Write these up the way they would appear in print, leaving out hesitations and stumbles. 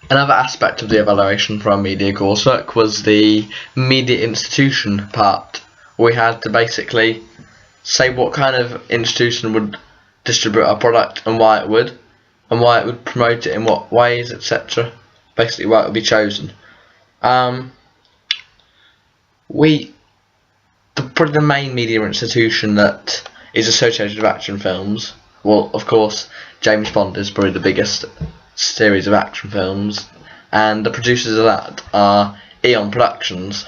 Another aspect of the evaluation for our media coursework was the media institution part. We had to basically say what kind of institution would distribute our product and why it would promote it in what ways, etc. Basically why it would be chosen. Probably the main media institution that is associated with action films, well, of course, James Bond is probably the biggest series of action films, and the producers of that are Eon Productions,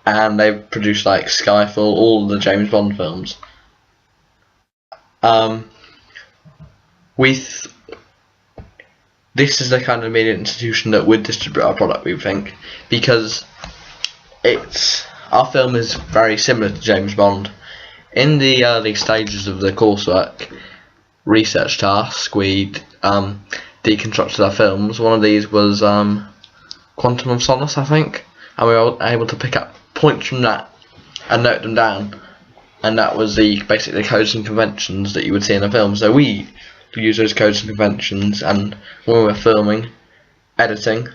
and they produce like Skyfall, all the James Bond films. This is the kind of media institution that would distribute our product, we think, because our film is very similar to James Bond. In the early stages of the coursework research task, we deconstructed our films. One of these was Quantum of Solace, I think, and we were able to pick up points from that and note them down. And that was basically the codes and conventions that you would see in a film. So we use those codes and conventions, and when we were filming, editing,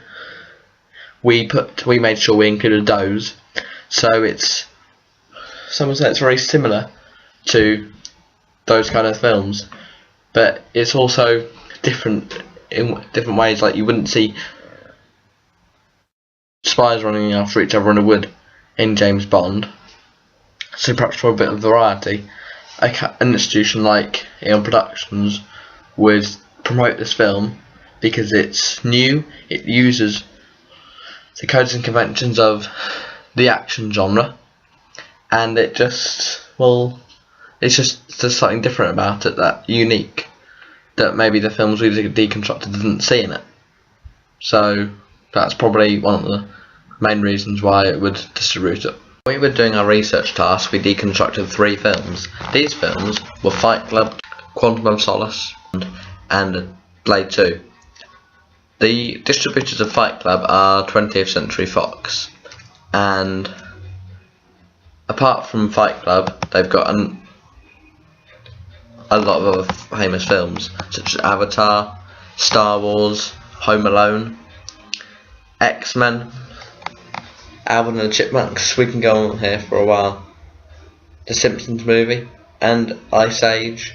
we made sure we included those. So someone said it's very similar to those kind of films, but it's also different in different ways. Like you wouldn't see spies running after each other in a wood in James Bond. So perhaps for a bit of variety, an institution like Eon Productions would promote this film because it's new. It uses the codes and conventions of the action genre, and there's something different about it, that unique, that maybe the films we deconstructed didn't see in it. So that's probably one of the main reasons why it would distribute it. When we were doing our research task, we deconstructed 3 films. These films were Fight Club, Quantum of Solace, and Blade 2. The distributors of Fight Club are 20th Century Fox, and apart from Fight Club, they've got a lot of other famous films, such as Avatar, Star Wars, Home Alone, X-Men, Alvin and the Chipmunks. We can go on here for a while. The Simpsons movie, and Ice Age,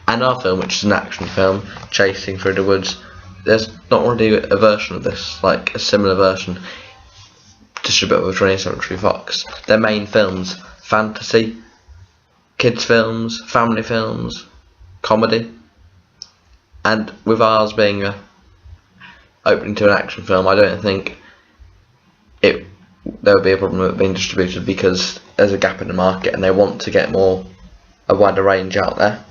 and our film, which is an action film, Chasing Through the Woods. There's not really a version of this, like a similar version, distributed with 20th Century Fox. Their main films: fantasy, kids films, family films, comedy. And with ours being opening to an action film, I don't think there would be a problem with it being distributed, because there's a gap in the market and they want to get a wider range out there.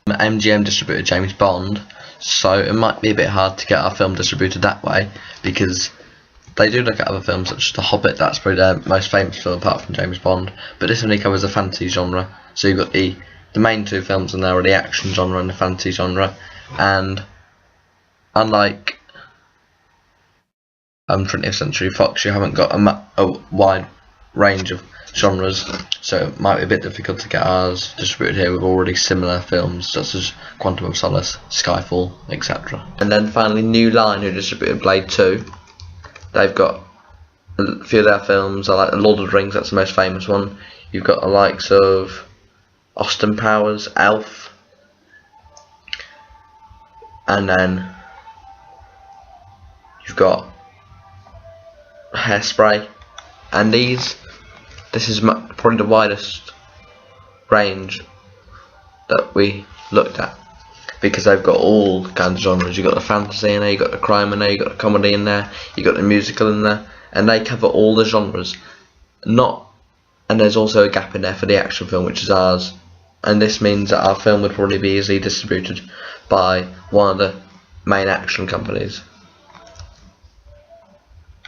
MGM distributed James Bond, so it might be a bit hard to get our film distributed that way, because they do look at other films such as The Hobbit. That's probably their most famous film apart from James Bond, but this only covers the fantasy genre. So you've got the main 2 films in there are the action genre and the fantasy genre, and unlike 20th Century Fox, you haven't got a wide range of genres, so it might be a bit difficult to get ours distributed here with already similar films such as Quantum of Solace, Skyfall, etc. And then finally New Line, who distributed Blade 2. They've got a few of their films, I like The Lord of the Rings, that's the most famous one. You've got the likes of Austin Powers, Elf, and then you've got Hairspray, and this is probably the widest range that we looked at, because they've got all kinds of genres. You've got the fantasy in there, you've got the crime in there, you've got the comedy in there, you've got the musical in there, and they cover all the genres. And there's also a gap in there for the action film, which is ours, and this means that our film would probably be easily distributed by one of the main action companies.